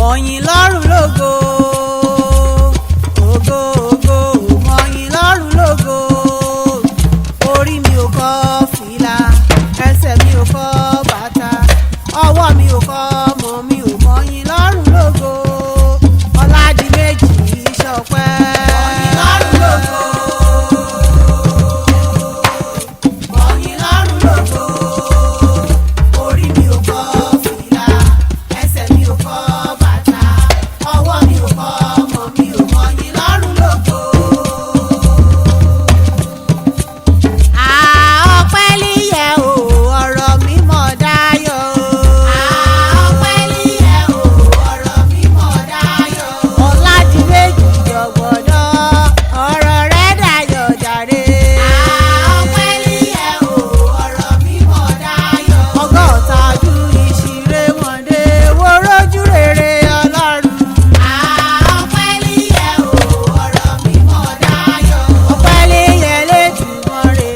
mọ̀yìn lọ́rùn lógo. Ògo ògo mọ̀yìn lọ́rùn lógo. Orí mi ò kọ́ fìlà, ẹsẹ̀ mi ò kọ́ bàtà, ọwọ́ mi ò kọ́ mọ̀ mi ò mọ̀yìn lọ́rùn lógo. Ọládìméjì Ìṣọ̀pẹ́. Mọ̀yìn lọ́rùn lógo. Mọ̀yìn lọ́rùn lógo. Orí mi ò kọ́ fìlà, ẹsẹ̀ mi ò kọ́ bàtà, ọwọ́ mi ò kọ́ mọ̀ mi ò mọ̀yìn lọ́rùn lógo. Ọpẹ́ líyẹ o, ọ̀rọ̀ mi mọ̀ dáyọ̀ o. Ọpẹ́ líyẹ o, ọ̀rọ̀ mi mọ̀ dáyọ̀ o. Ọládìméjì jọ̀gbọ̀dọ̀, ọ̀rọ̀ rẹ̀ dayọ̀ jàre. Ọpẹ́ líyẹ o, ọ̀rọ̀ mi mọ̀ dáyọ̀ o. Ọgọ́ta ọdún ìṣiré mọ̀dé, wo rójú rere Ọlọ́run. Ọpẹ́ líyẹ o, ọ̀rọ̀ mi mọ̀ dáyọ̀ o. Ọpẹ́ líyẹ l'Èdùmàrè,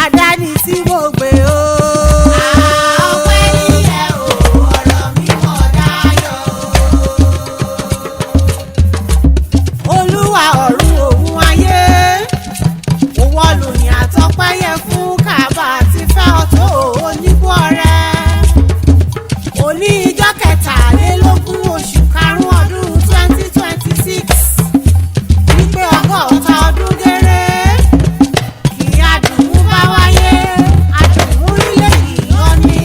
àdáni tí mo gbé o. Ọpẹ́ líyẹ o, ọ̀rọ̀ mi mọ̀ dáyọ̀ o. Olúwa ọ̀run òun ayé, òwò lòyìn àtọpẹ́ yẹ fún Kábà àti fẹ́ ọ̀tọ̀ onígbó rẹ̀. Òní ijọ́ kẹtàlélógún oṣù karùn-ún ọdún 2026, wípé ọgọ́ta ọdún géré kí adùnmú bá wáyé, adùnmú ilé ìyọ́ ni.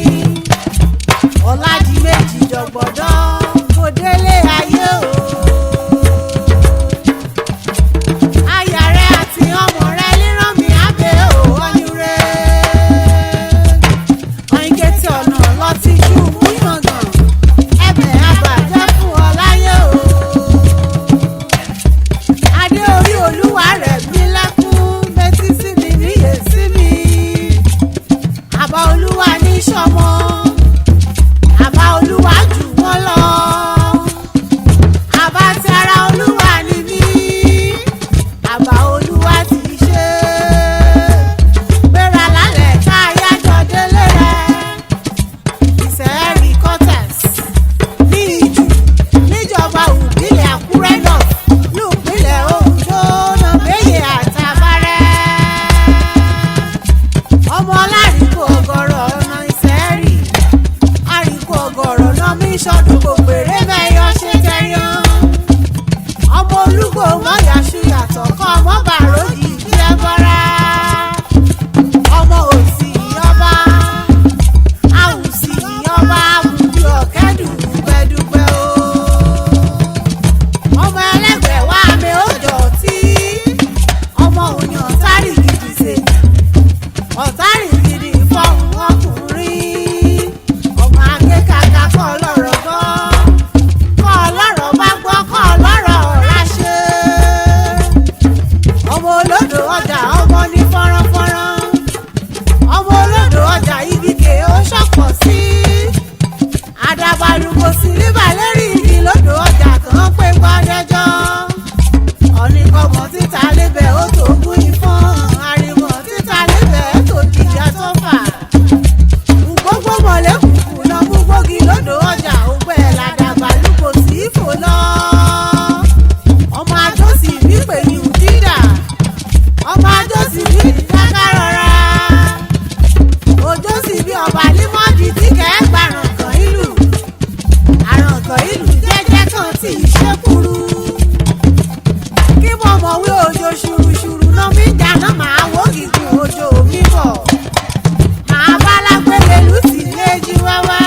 Ọládìméjì jọ̀gbọ̀dọ̀ kò délé ayé o. Aya rẹ̀ àti ọmọ rẹ̀ lírán mi ábẹ́ o ọ̀nìrè. Ọ̀yìnkẹ́tì ọ̀nà lọ ti ju múyangàn, ẹ̀bẹ̀ àbàjẹ́ fún ọ láyé o. Adé orí olúwa rẹ̀ mí lẹ́kún, betí sí mi níyè sí mi. Àbá olúwa ní sọmọ, àbá olúwa jù wọ́n lọ. Àbá ti ara olúwa ni mí, àbá olúwa ti ṣe. Gbéra lálẹ́ ká yájọ́ délé rẹ̀. Iseeri contest ní ìjù níjọba ìbílẹ̀ Àkúrẹ́ náà lùpínlẹ̀ Ondo nàbẹ́yẹ àtàbárẹ́. Ọmọ alárìnkò ọgọ́rọ̀ ọ̀nà Iseeri, àrìnkò ọgọ́rọ̀ náà mi ṣọdún kò péré mẹ́yọ ṣe tẹ̀yàn. Ọmọ olúgbò mọ́yàṣú yàtọ̀ kọ́ ọmọ bàròdì jẹ́ bọ́ra. Ọmọ òsì ọba, àwùsì ọba àbùdí ọ̀kẹ́dùn dúpẹ́dúpẹ́ o. Ọmọ ẹlẹ́gbẹ̀ẹ́ wá mi ó dọ̀tí, ọmọ òyìn ọ̀tárì gidi ṣe, ọ̀tárì gidi fọ́hùn ọkùnrin. Ọmọ akẹ́kàkà kọ́ ọlọ́rọ̀ gbọ́, kọ́ ọlọ́rọ̀ bá gbọ́, kọ́ ọlọ́rọ̀ ráṣẹ́. Ọmọ olódò ọjà ọmọ ní fọ́nránfọ́nrán, ọmọ olódò ọjà ibike ó ṣọ̀pọ̀ sí. Àdàbàlùkò sí níbà lérí igi lódò ọjà kan pé gbọ́dẹ́jọ́. Ọ̀nìkọ̀mọ̀ títa lébẹ̀ ó tó gún ifọ̀n, àrìmọ̀ títa lébẹ̀ ó tó jìjà tó fà. Gbogbo mọ̀lẹ́kùnkùn lọ mú gbógi lódò ọjà ògbẹ́ làdàbàlùkò sí fò lọ. Ọmọ àjọsí wípé yìí dídà, ọmọ àjọsí bí ìdáká rọra. Òjò sì bí ọba límọ́dì tí kẹ́ẹ́ gbàrànkàn ìlú, àrànkàn ìlú jẹ́jẹ́ kan tí ì ṣe kúrú. Kí mo mọ̀ wí òjò ṣùrùṣùrù náà mi dáná màá wó gígùn òjò mi bọ̀. Màá bá lágbélé lùtì léjì wáwá.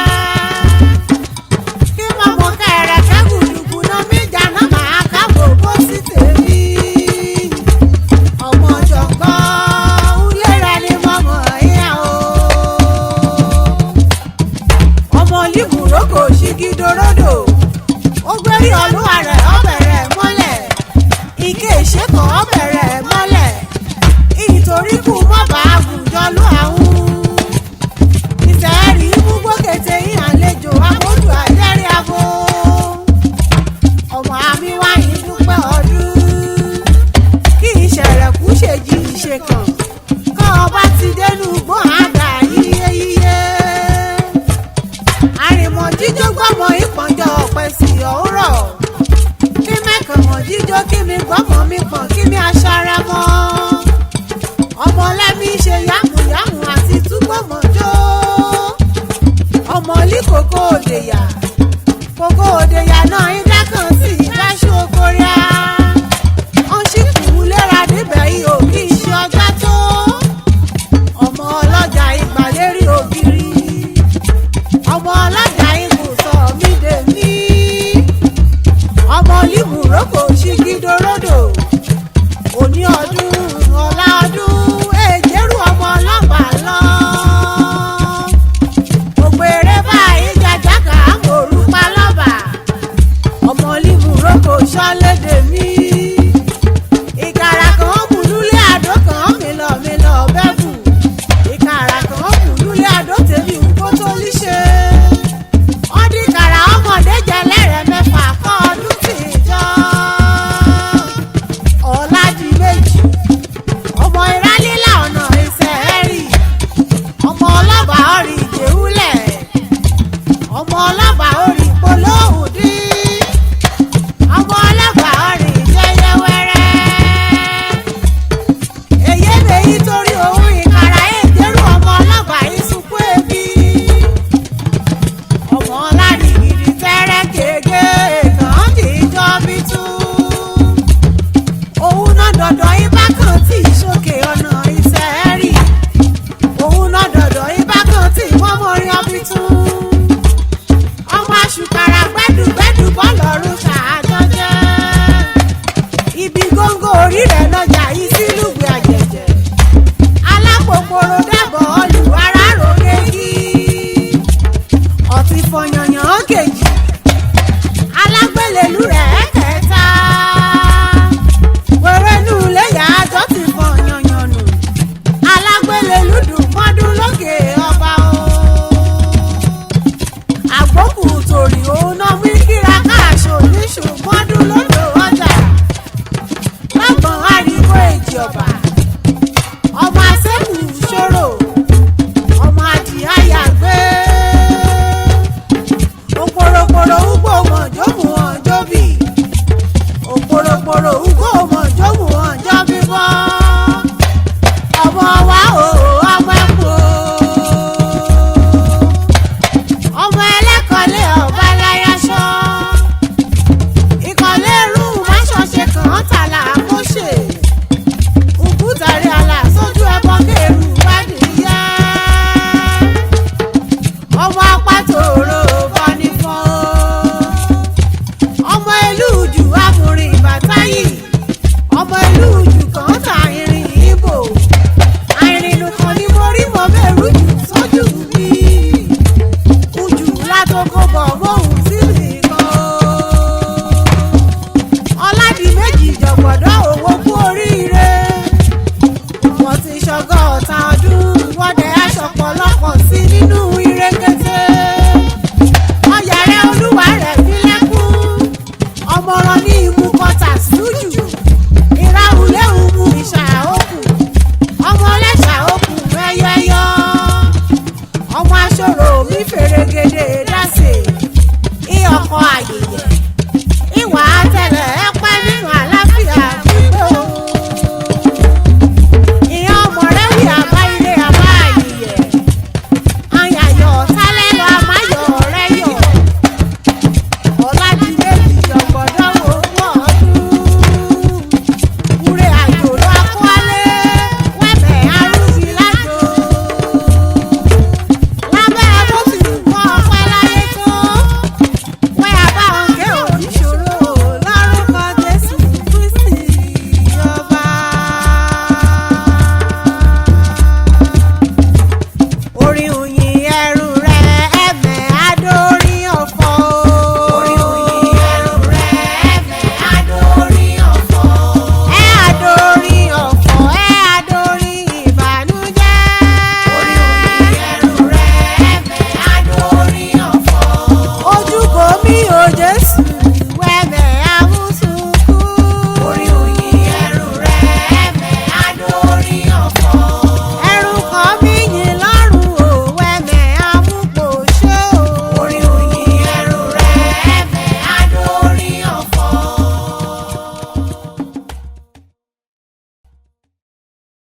Kí mo mọ̀ kẹ̀rẹ̀kẹ́ gùdùgù náà mi dáná màá káwọ́ bó sí tèmi. Ọmọ jọ̀gbọ́n ulé rẹ̀ ni mo mọ̀ yẹn o. Ọmọ líbùrókò ṣígídóródò, ó gbérí olúwa rẹ̀ ọbẹ̀ rẹ̀ mọ́lẹ̀. Ike ìṣèkọ̀ ọbẹ̀ rẹ̀ mọ́lẹ̀. Ìtorí kú mọ́ bá àgùnjọ́lú àwọn. Iseeri mú gbókété yín àlejò àbójú àjẹ́rí abo. Ọmọ àmì wáyé dúpẹ́ ọdún. Kí ìṣẹ̀rẹ̀ kú ṣèjì ìṣèkàn. Kọ́ ọba ti dénú gbọ́n àdá yíyéyíyé. Àrìmọ̀ jíjó gbọ́mọ ìpọ́njọ́ ọ̀pẹ sí ọ̀ dúró kí mi gbọ́mọ mi pọ̀n kí mi aṣara mọ́ ọmọ lẹ́mí ṣe yámùyámù àti túgbọ̀mọ̀jọ́ ọmọ lí kòkó òdèyà náà ìdá kan sí ìdáṣọ kóríà wọ́n sì kù lẹ́ra níbẹ̀ yìí ò kí í ṣe ọjọ́ tó ọmọ ọlọ́jà ìgbàlérí ògiri ọmọ ọlọ́jà ìbùsọ̀ mi dè mí ọmọ límùrókò ṣígídóródò òní ọdún ọ̀la ọdún èjèrú ọmọ ọlọ́pàá lọ ògbèrè báyìí jàjàkà àmọ̀rúpa lọ́bà ọmọ límùrókò ṣọ́lédè mí ìkàrà kan kù lúlé àdó kan mílọ̀ bẹ́bù ìkàrà kan kù lúlé àdó tèmi kó tó líṣe ọdí kàrà ọmọdé jẹ lẹ́rẹ̀ mẹ́fà kọ́ ọdún tìjọ́ ọ̀làdìmẹ́jì ọmọ ìrálílà ọ̀nà Iseeri ọmọ ọlọ́ba orí ìjẹ́wúlẹ̀ ọmọ ọlọ́ba orí ìpolówùdí ọmọ ọlọ́ba orí ìjẹyẹwẹrẹ èyí lèyí torí òun ìkàrà èjèrú ọmọ ọlọ́ba ìsúnkú ebi ọmọ ọládìgìdì tẹ́rẹ́ kéèké kàn dìjọ́ bí tú òun náà dọ̀dọ̀ ibà kan tí ìṣòkè ọ̀nà Iseeri òun náà dọ̀dọ̀ ibà kan tí wọ́n mọ̀rin ọbí tú ọmọ àṣùkàrà gbẹ́dùgbẹ́dù bọ́ọ̀lọ́run ṣàjọ jẹ́ ibi góńgó orí rẹ̀ lọ́jà yìí sílùgbé àjẹjẹ alápòpòrò dàbọ̀ olùwárà rògégi ọtí fọyànyàn kejì alágbélélú rẹ̀ kẹta wẹrẹnu lẹyà àjọ ti fọyànyàn nù alágbélélú dùn mọ́dún lókè ọba o àgbókù torí òun náà